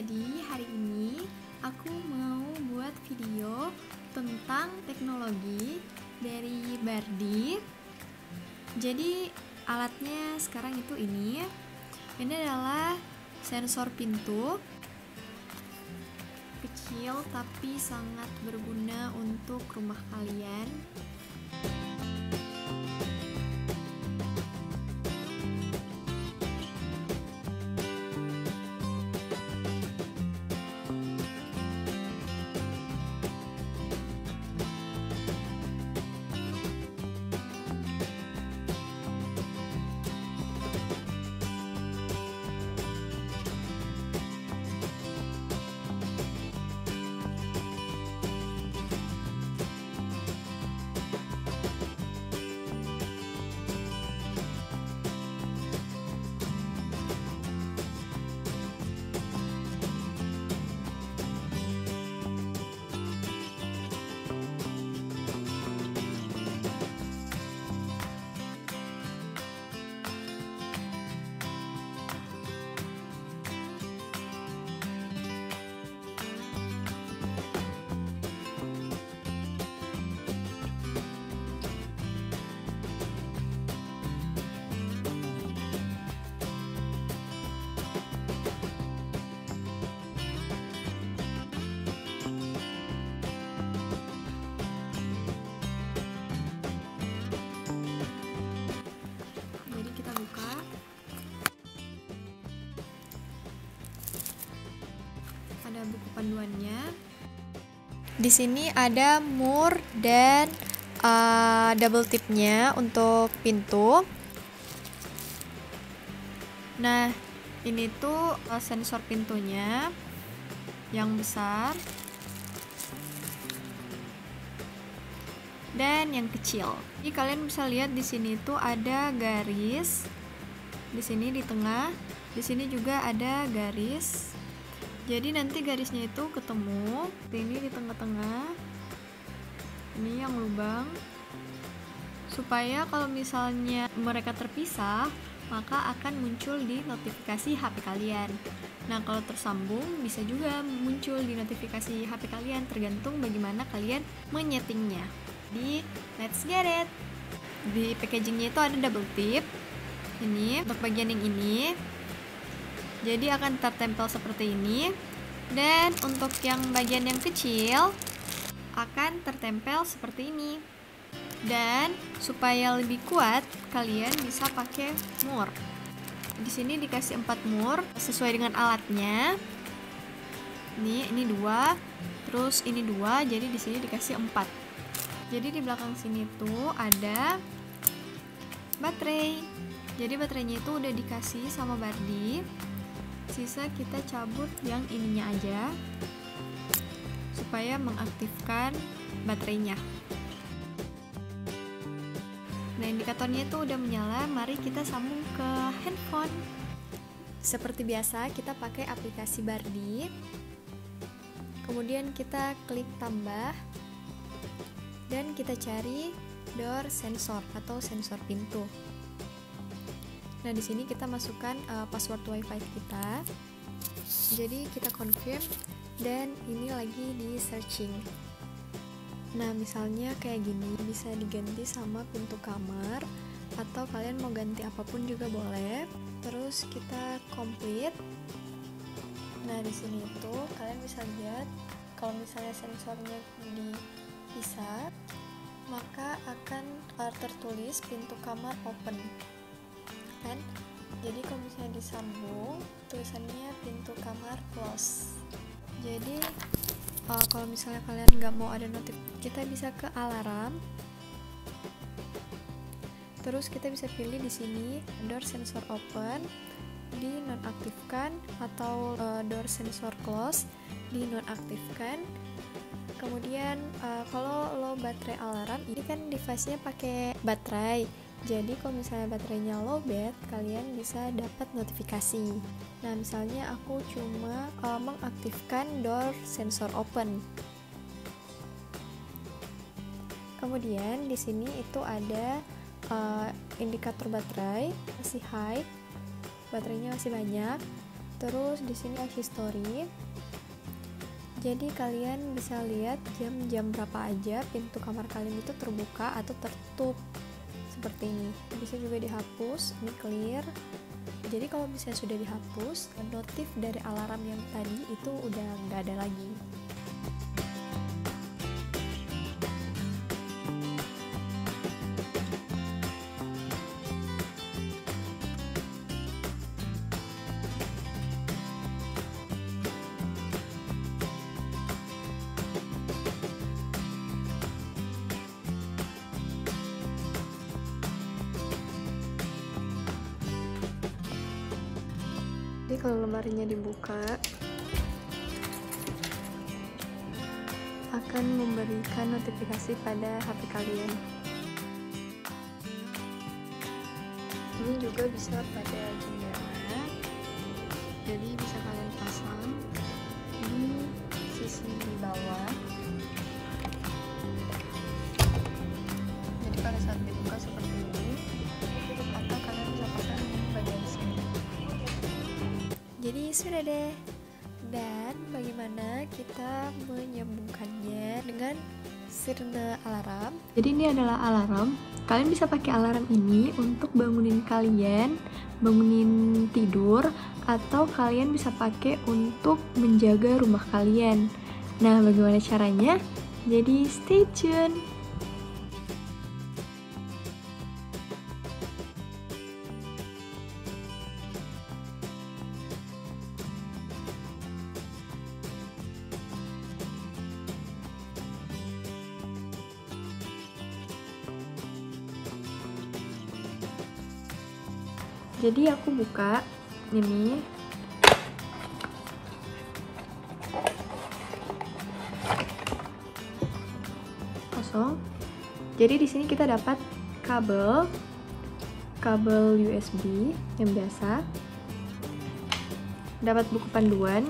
Jadi hari ini aku mau buat video tentang teknologi dari Bardi. Jadi alatnya sekarang itu ini adalah sensor pintu kecil tapi sangat berguna untuk rumah kalian. Ada buku panduannya. Di sini ada mur dan double tipnya untuk pintu. Nah, ini tuh sensor pintunya yang besar dan yang kecil. Jadi kalian bisa lihat di sini tuh ada garis. Di sini di tengah, di sini juga ada garis. Jadi nanti garisnya itu ketemu, ini di tengah-tengah, ini yang lubang, supaya kalau misalnya mereka terpisah, maka akan muncul di notifikasi HP kalian. Nah, kalau tersambung bisa juga muncul di notifikasi HP kalian, tergantung bagaimana kalian menyetingnya. Jadi, let's get it! Di packagingnya itu ada double tip, ini untuk bagian yang ini. Jadi akan tertempel seperti ini, dan untuk yang bagian yang kecil akan tertempel seperti ini. Dan supaya lebih kuat, kalian bisa pakai mur. Di sini dikasih 4 mur sesuai dengan alatnya. Ini 2, terus ini 2, jadi di sini dikasih 4. Jadi di belakang sini tuh ada baterai. Jadi baterainya itu udah dikasih sama Bardi. Sisa kita cabut yang ininya aja supaya mengaktifkan baterainya. Nah, indikatornya itu udah menyala. Mari kita sambung ke handphone. Seperti biasa, kita pakai aplikasi Bardi. Kemudian kita klik tambah dan kita cari door sensor atau sensor pintu. Nah, di sini kita masukkan password WiFi kita. Jadi kita confirm dan ini lagi di searching. Nah, misalnya kayak gini, bisa diganti sama pintu kamar atau kalian mau ganti apapun juga boleh. Terus kita complete. Nah, di sini itu kalian bisa lihat kalau misalnya sensornya dipisah, maka akan tertulis pintu kamar open. Kan? Jadi kalau misalnya disambung, tulisannya pintu kamar close. Jadi kalau misalnya kalian nggak mau ada notif, kita bisa ke alarm. Terus kita bisa pilih di sini door sensor open, dinonaktifkan, atau door sensor close, dinonaktifkan. Kemudian kalau low baterai alarm, ini kan device-nya pakai baterai. Jadi kalau misalnya baterainya lowbat, kalian bisa dapat notifikasi. Nah, misalnya aku cuma mengaktifkan door sensor open. Kemudian di sini itu ada indikator baterai masih high, baterainya masih banyak. Terus di sini history. Jadi kalian bisa lihat jam-jam berapa aja pintu kamar kalian itu terbuka atau tertutup seperti ini. Bisa juga dihapus, ini clear. Jadi kalau misalnya sudah dihapus, notif dari alarm yang tadi itu udah nggak ada lagi. Jadi kalau lemarinya dibuka akan memberikan notifikasi pada HP kalian. Ini juga bisa pada jendela, jadi bisa kalian pasang di sisi di bawah. Jadi pada saat dibuka seperti ini, atau kalian bisa pasang di bagian sini. Jadi sudah deh. Dan bagaimana kita menyambungkannya dengan sirna alarm? Jadi ini adalah alarm. Kalian bisa pakai alarm ini untuk bangunin kalian, bangunin tidur, atau kalian bisa pakai untuk menjaga rumah kalian. Nah, bagaimana caranya? Jadi stay tune. Jadi aku buka ini. Kosong. Jadi di sini kita dapat kabel USB yang biasa. Dapat buku panduan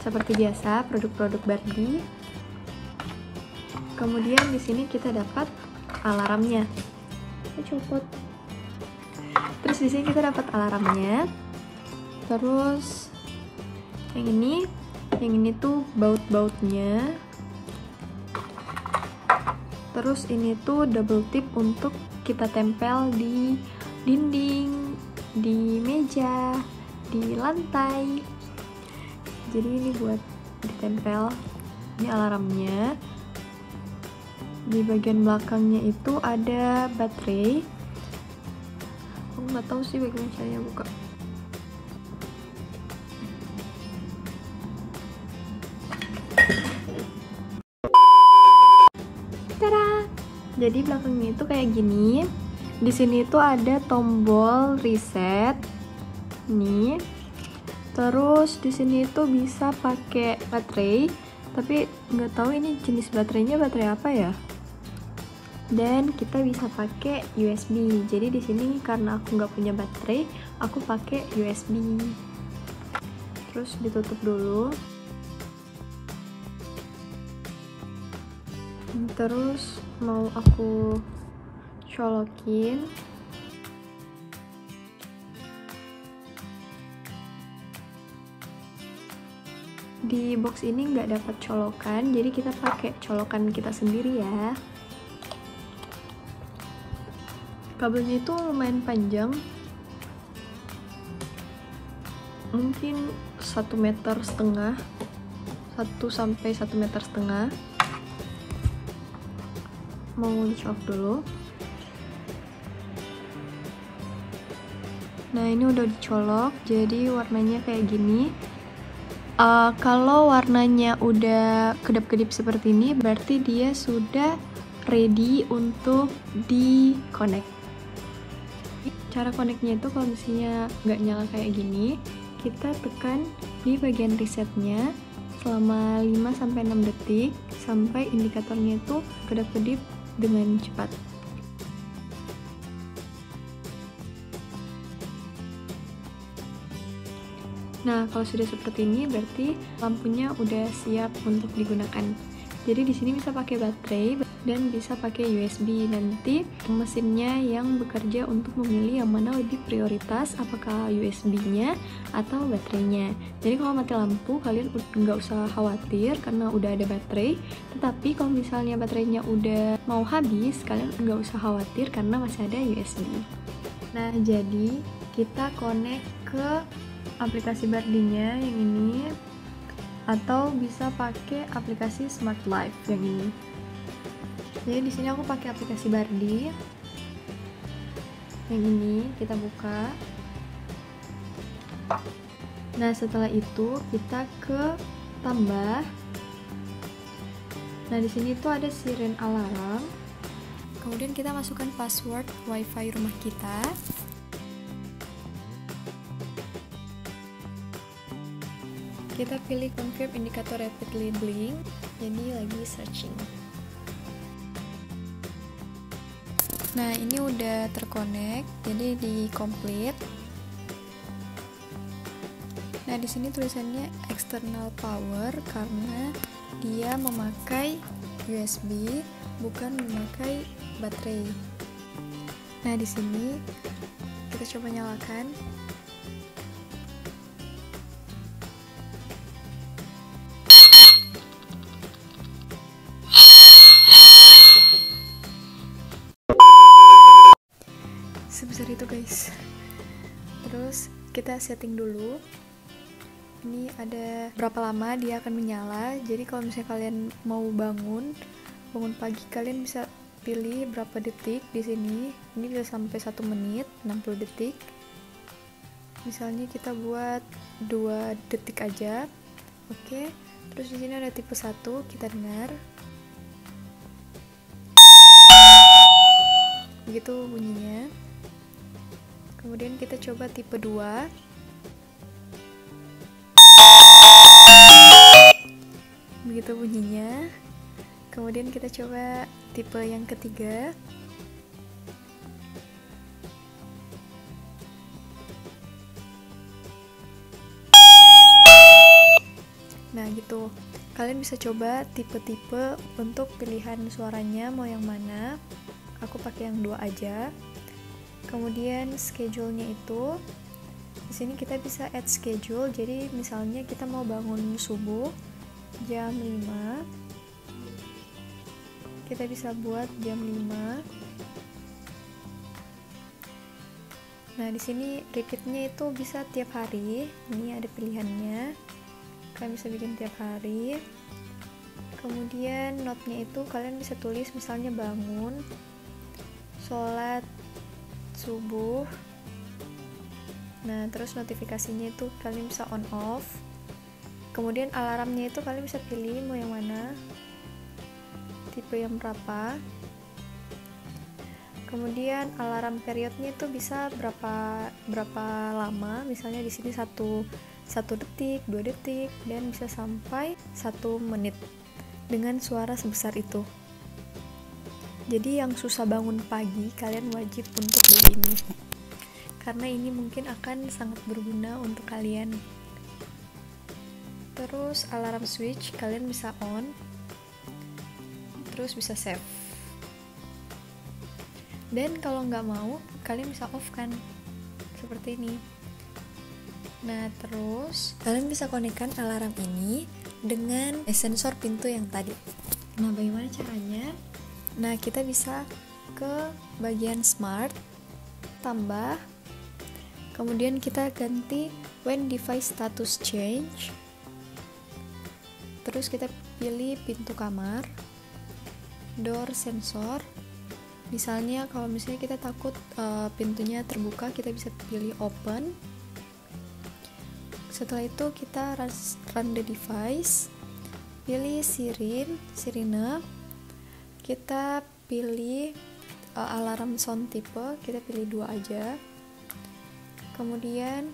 seperti biasa, produk-produk Barbie. Kemudian di sini kita dapat alarmnya. Kita copot. Terus di sini kita dapat alarmnya. Terus yang ini tuh baut-bautnya. Terus ini tuh double tip untuk kita tempel di dinding, di meja, di lantai. Jadi ini buat ditempel. Ini alarmnya. Di bagian belakangnya itu ada baterai. Nggak tahu sih bagaimana caranya buka. Tada! Jadi belakangnya itu kayak gini. Di sini tuh ada tombol reset. Nih. Terus di sini tuh bisa pakai baterai, tapi nggak tahu ini jenis baterainya baterai apa ya. Dan kita bisa pakai USB. Jadi di sini karena aku nggak punya baterai, aku pakai USB. Terus ditutup dulu. Terus mau aku colokin. Di box ini nggak dapat colokan, jadi kita pakai colokan kita sendiri ya. Kabelnya itu lumayan panjang, mungkin 1,5 meter, 1 sampai 1,5 meter. Mau dicolok dulu. Nah, ini udah dicolok, jadi warnanya kayak gini. Kalau warnanya udah kedap-kedip seperti ini, berarti dia sudah ready untuk di-connect. Cara connectnya itu kalau misalnya nggak nyala kayak gini, kita tekan di bagian resetnya selama 5-6 detik sampai indikatornya itu kedap-kedip dengan cepat. Nah, kalau sudah seperti ini berarti lampunya udah siap untuk digunakan. Jadi di sini bisa pakai baterai dan bisa pakai USB. Nanti mesinnya yang bekerja untuk memilih yang mana lebih prioritas, apakah USB-nya atau baterainya. Jadi kalau mati lampu kalian nggak usah khawatir karena udah ada baterai. Tetapi kalau misalnya baterainya udah mau habis, kalian nggak usah khawatir karena masih ada USB. Nah, jadi kita connect ke aplikasi Bardi-nya yang ini, atau bisa pakai aplikasi Smart Life yang ini. Jadi di sini aku pakai aplikasi Bardi. Yang ini kita buka. Nah, setelah itu kita ke tambah. Nah, di sini tuh ada siren alarm. Kemudian kita masukkan password WiFi rumah kita. Kita pilih confirm indikator rapidly blink, jadi lagi searching. Nah, ini udah terkonek, jadi di complete. Nah, di sini tulisannya external power karena dia memakai USB, bukan memakai baterai. Nah, di sini kita coba nyalakan. Sebesar itu guys. Terus kita setting dulu. Ini ada berapa lama dia akan menyala. Jadi kalau misalnya kalian mau bangun pagi, kalian bisa pilih berapa detik di sini. Ini bisa sampai 1 menit 60 detik. Misalnya kita buat 2 detik aja. Oke. Terus di sini ada tipe 1, kita dengar. Begitu bunyinya. Kemudian kita coba tipe 2. Begitu bunyinya. Kemudian kita coba tipe yang ketiga. Nah, gitu. Kalian bisa coba tipe-tipe untuk pilihan suaranya mau yang mana. Aku pakai yang 2 aja. Kemudian schedule-nya itu di sini kita bisa add schedule. Jadi misalnya kita mau bangun subuh jam 5, kita bisa buat jam 5. Nah, di sini repeat-nya itu bisa tiap hari. Ini ada pilihannya. Kalian bisa bikin tiap hari. Kemudian note-nya itu kalian bisa tulis misalnya bangun, sholat subuh. Nah, terus notifikasinya itu kalian bisa on off. Kemudian alarmnya itu kalian bisa pilih mau yang mana, tipe yang berapa. Kemudian alarm periodnya itu bisa berapa lama. Misalnya di sini 1 detik, 2 detik, dan bisa sampai 1 menit dengan suara sebesar itu. Jadi yang susah bangun pagi, kalian wajib untuk beli ini. Karena ini mungkin akan sangat berguna untuk kalian. Terus alarm switch kalian bisa on. Terus bisa save. Dan kalau nggak mau, kalian bisa off kan. Seperti ini. Nah, terus kalian bisa konekkan alarm ini dengan sensor pintu yang tadi. Nah, bagaimana caranya? Nah, kita bisa ke bagian smart, tambah, kemudian kita ganti when device status change, terus kita pilih pintu kamar, door sensor. Misalnya kalau misalnya kita takut pintunya terbuka, kita bisa pilih open. Setelah itu kita run the device, pilih sirine. Kita pilih alarm sound type, kita pilih 2 aja. Kemudian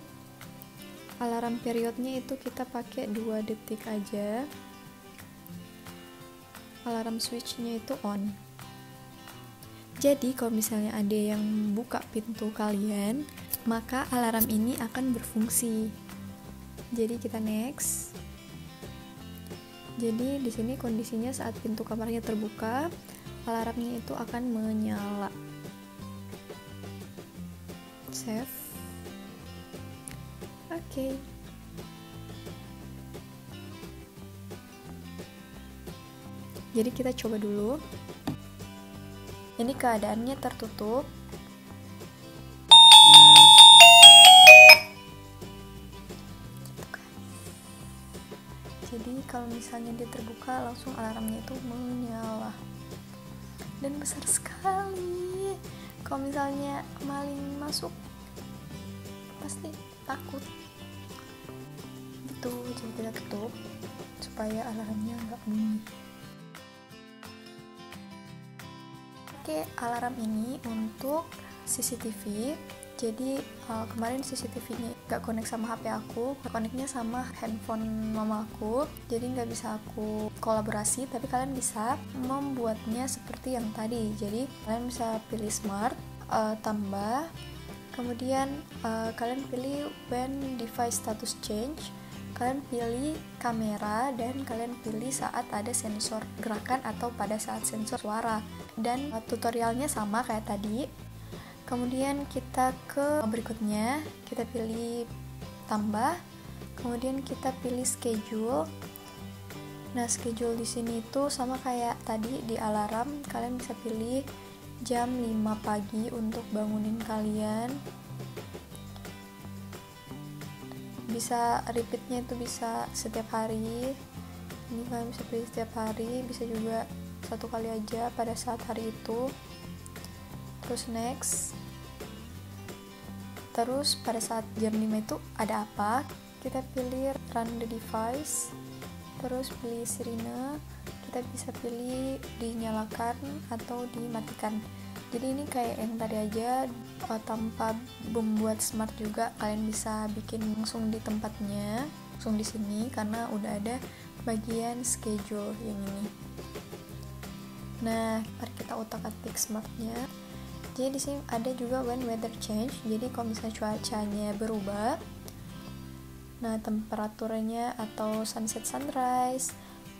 alarm periodnya itu kita pakai 2 detik aja. Alarm switchnya itu on. Jadi kalau misalnya ada yang buka pintu kalian, maka alarm ini akan berfungsi. Jadi kita next. Jadi di sini kondisinya saat pintu kamarnya terbuka, alarmnya itu akan menyala. Save. Oke. Jadi kita coba dulu. Ini keadaannya tertutup. Jadi kalau misalnya dia terbuka, langsung alarmnya itu menyala. Dan besar sekali. Kalau misalnya maling masuk, pasti takut. Gitu, jadi kita tutup supaya alarmnya nggak bunyi. Oke, alarm ini untuk CCTV. Jadi kemarin CCTV-nya gak connect sama HP aku, connect-nya sama handphone mama aku, jadi nggak bisa aku kolaborasi, tapi kalian bisa membuatnya seperti yang tadi. Jadi kalian bisa pilih smart, tambah, kemudian kalian pilih when device status change, kalian pilih kamera, dan kalian pilih saat ada sensor gerakan atau pada saat sensor suara. Dan tutorialnya sama kayak tadi. Kemudian kita ke berikutnya, kita pilih tambah, kemudian kita pilih schedule. Nah, schedule di sini itu sama kayak tadi di alarm, kalian bisa pilih jam 5 pagi untuk bangunin kalian. Bisa repeatnya itu bisa setiap hari. Ini kalian bisa pilih setiap hari, bisa juga satu kali aja pada saat hari itu. Terus next, terus pada saat jam 5 itu ada apa, kita pilih run the device, terus pilih sirine, kita bisa pilih dinyalakan atau dimatikan. Jadi ini kayak yang tadi aja, tanpa membuat smart juga kalian bisa bikin langsung di tempatnya, langsung di sini, karena udah ada bagian schedule yang ini. Nah, mari kita utak-atik smartnya. Jadi di sini ada juga when weather change. Jadi kalau misalnya cuacanya berubah, nah temperaturnya atau sunset sunrise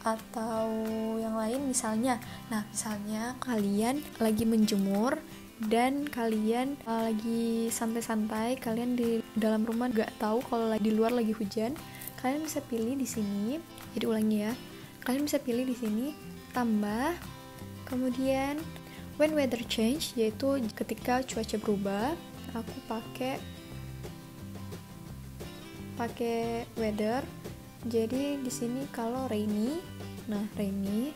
atau yang lain misalnya. Nah, misalnya kalian lagi menjemur dan kalian lagi santai-santai, kalian di dalam rumah gak tahu kalau di luar lagi hujan, kalian bisa pilih di sini. Jadi ulangi ya. Kalian bisa pilih di sini tambah, kemudian when weather change, yaitu ketika cuaca berubah. Aku pakai weather. Jadi di sini kalau rainy, nah rainy.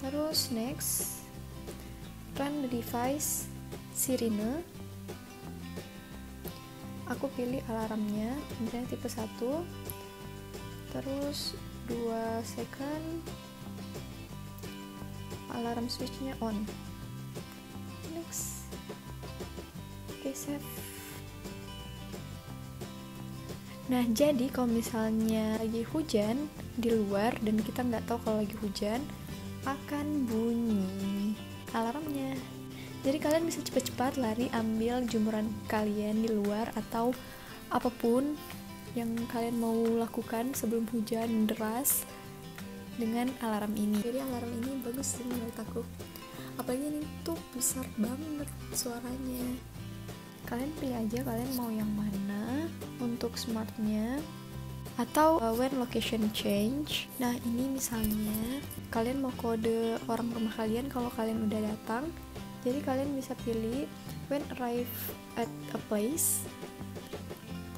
Terus next, run the device sirine. Aku pilih alarmnya, misalnya tipe 1. Terus 2 second, alarm switchnya on. Next. Oke, save. Nah, jadi kalau misalnya lagi hujan di luar dan kita nggak tahu kalau lagi hujan, akan bunyi alarmnya. Jadi kalian bisa cepat-cepat lari ambil jemuran kalian di luar atau apapun yang kalian mau lakukan sebelum hujan deras dengan alarm ini. Jadi alarm ini bagus sih menurut aku, apalagi ini tuh besar banget suaranya. Kalian pilih aja kalian mau yang mana untuk smartnya, atau when location change. Nah, ini misalnya kalian mau kode orang rumah kalian kalau kalian udah datang, jadi kalian bisa pilih when arrive at a place,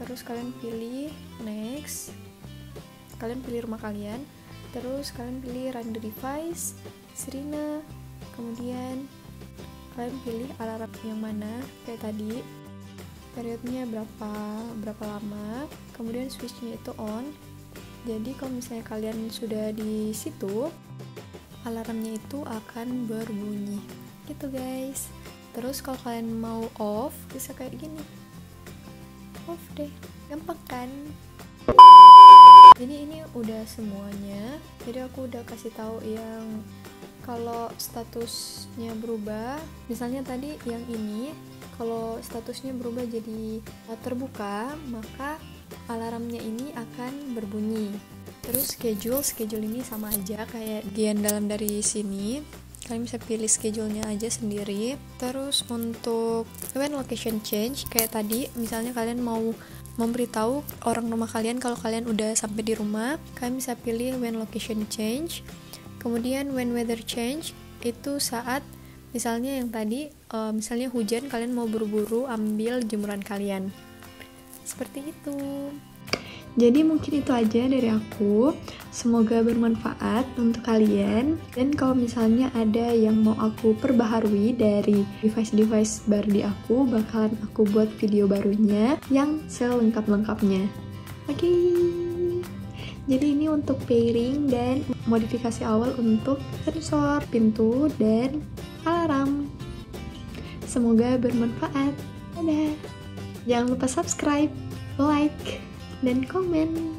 terus kalian pilih next, kalian pilih rumah kalian, terus kalian pilih run the device sirine, kemudian kalian pilih alarm yang mana kayak tadi, periodnya berapa lama, kemudian switchnya itu on. Jadi kalau misalnya kalian sudah di situ, alarmnya itu akan berbunyi gitu guys. Terus kalau kalian mau off, bisa kayak gini, off deh, gampang kan? Jadi ini udah semuanya. Jadi aku udah kasih tahu yang kalau statusnya berubah, misalnya tadi yang ini, kalau statusnya berubah jadi terbuka, maka alarmnya ini akan berbunyi. Terus schedule ini sama aja kayak bagian dalam dari sini, kalian bisa pilih schedule-nya aja sendiri. Terus untuk when location change, kayak tadi misalnya kalian mau memberitahu orang rumah kalian kalau kalian udah sampai di rumah, kalian bisa pilih when location change. Kemudian when weather change, itu saat misalnya yang tadi misalnya hujan, kalian mau buru-buru ambil jemuran kalian, seperti itu. Jadi mungkin itu aja dari aku, semoga bermanfaat untuk kalian. Dan kalau misalnya ada yang mau aku perbaharui dari device-device baru di aku, bakalan aku buat video barunya yang selengkap-lengkapnya. Oke. Jadi ini untuk pairing dan modifikasi awal untuk sensor pintu dan alarm. Semoga bermanfaat. Dadah. Jangan lupa subscribe, like, dan komen.